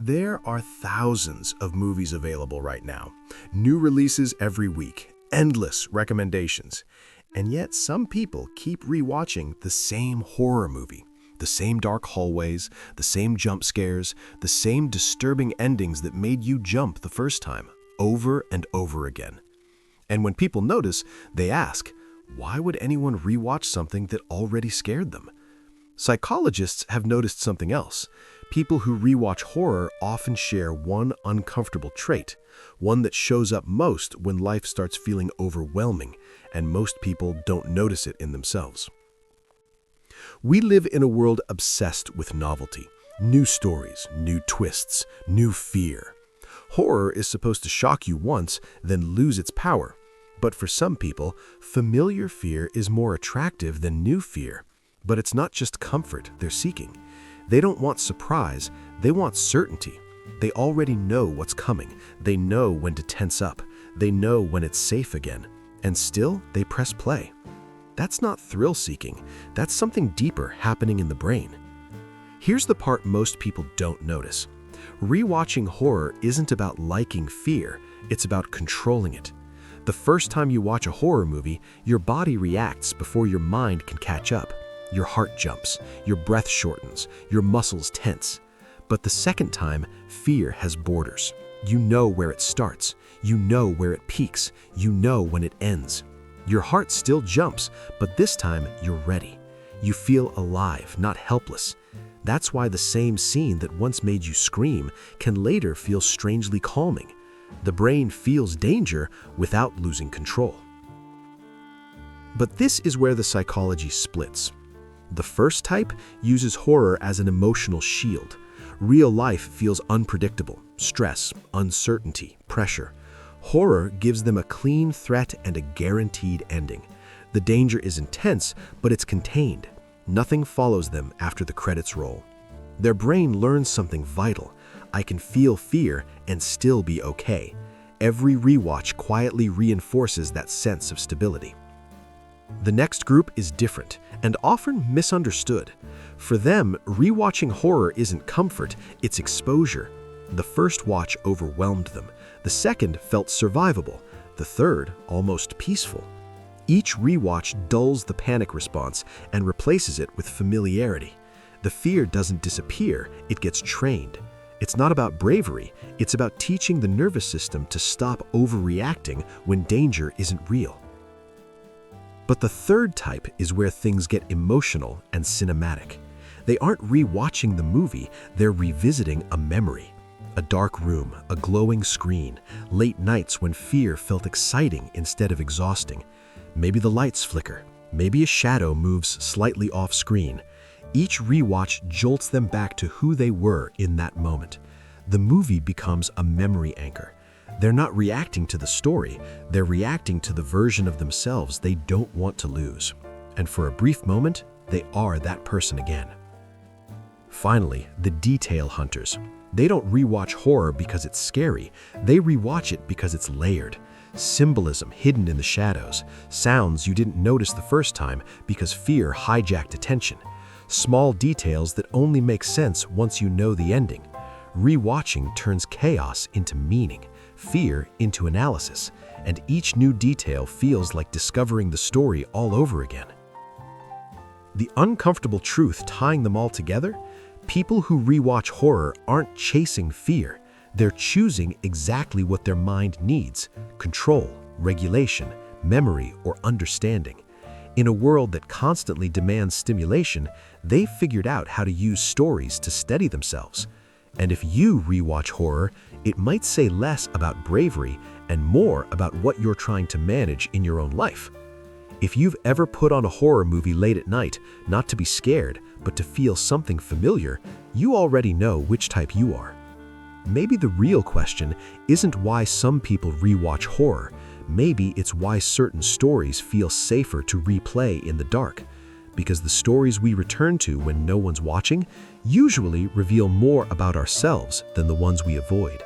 There are thousands of movies available right now. New releases every week, endless recommendations. And yet some people keep rewatching the same horror movie. The same dark hallways, the same jump scares, the same disturbing endings that made you jump the first time, over and over again. And when people notice, they ask, why would anyone rewatch something that already scared them? Psychologists have noticed something else. People who rewatch horror often share one uncomfortable trait, one that shows up most when life starts feeling overwhelming, and most people don't notice it in themselves. We live in a world obsessed with novelty, new stories, new twists, new fear. Horror is supposed to shock you once, then lose its power. But for some people, familiar fear is more attractive than new fear. But it's not just comfort they're seeking. They don't want surprise, they want certainty. They already know what's coming. They know when to tense up. They know when it's safe again. And still, they press play. That's not thrill-seeking. That's something deeper happening in the brain. Here's the part most people don't notice. Rewatching horror isn't about liking fear, it's about controlling it. The first time you watch a horror movie, your body reacts before your mind can catch up. Your heart jumps, your breath shortens, your muscles tense. But the second time, fear has borders. You know where it starts, you know where it peaks, you know when it ends. Your heart still jumps, but this time you're ready. You feel alive, not helpless. That's why the same scene that once made you scream can later feel strangely calming. The brain feels danger without losing control. But this is where the psychology splits. The first type uses horror as an emotional shield. Real life feels unpredictable, stress, uncertainty, pressure. Horror gives them a clean threat and a guaranteed ending. The danger is intense, but it's contained. Nothing follows them after the credits roll. Their brain learns something vital. I can feel fear and still be okay. Every rewatch quietly reinforces that sense of stability. The next group is different and often misunderstood. For them, rewatching horror isn't comfort, it's exposure. The first watch overwhelmed them. The second felt survivable. The third, almost peaceful. Each rewatch dulls the panic response and replaces it with familiarity. The fear doesn't disappear, it gets trained. It's not about bravery, it's about teaching the nervous system to stop overreacting when danger isn't real. But the third type is where things get emotional and cinematic. They aren't rewatching the movie, they're revisiting a memory. A dark room, a glowing screen, late nights when fear felt exciting instead of exhausting. Maybe the lights flicker, maybe a shadow moves slightly off screen. Each rewatch jolts them back to who they were in that moment. The movie becomes a memory anchor. They're not reacting to the story, they're reacting to the version of themselves they don't want to lose. And for a brief moment, they are that person again. Finally, the detail hunters. They don't rewatch horror because it's scary, they rewatch it because it's layered. Symbolism hidden in the shadows, sounds you didn't notice the first time because fear hijacked attention. Small details that only make sense once you know the ending. Rewatching turns chaos into meaning, fear into analysis, and each new detail feels like discovering the story all over again. The uncomfortable truth tying them all together? People who rewatch horror aren't chasing fear. They're choosing exactly what their mind needs: control, regulation, memory, or understanding. In a world that constantly demands stimulation, they've figured out how to use stories to steady themselves. And if you rewatch horror, it might say less about bravery and more about what you're trying to manage in your own life. If you've ever put on a horror movie late at night, not to be scared, but to feel something familiar, you already know which type you are. Maybe the real question isn't why some people rewatch horror. Maybe it's why certain stories feel safer to replay in the dark. Because the stories we return to when no one's watching usually reveal more about ourselves than the ones we avoid.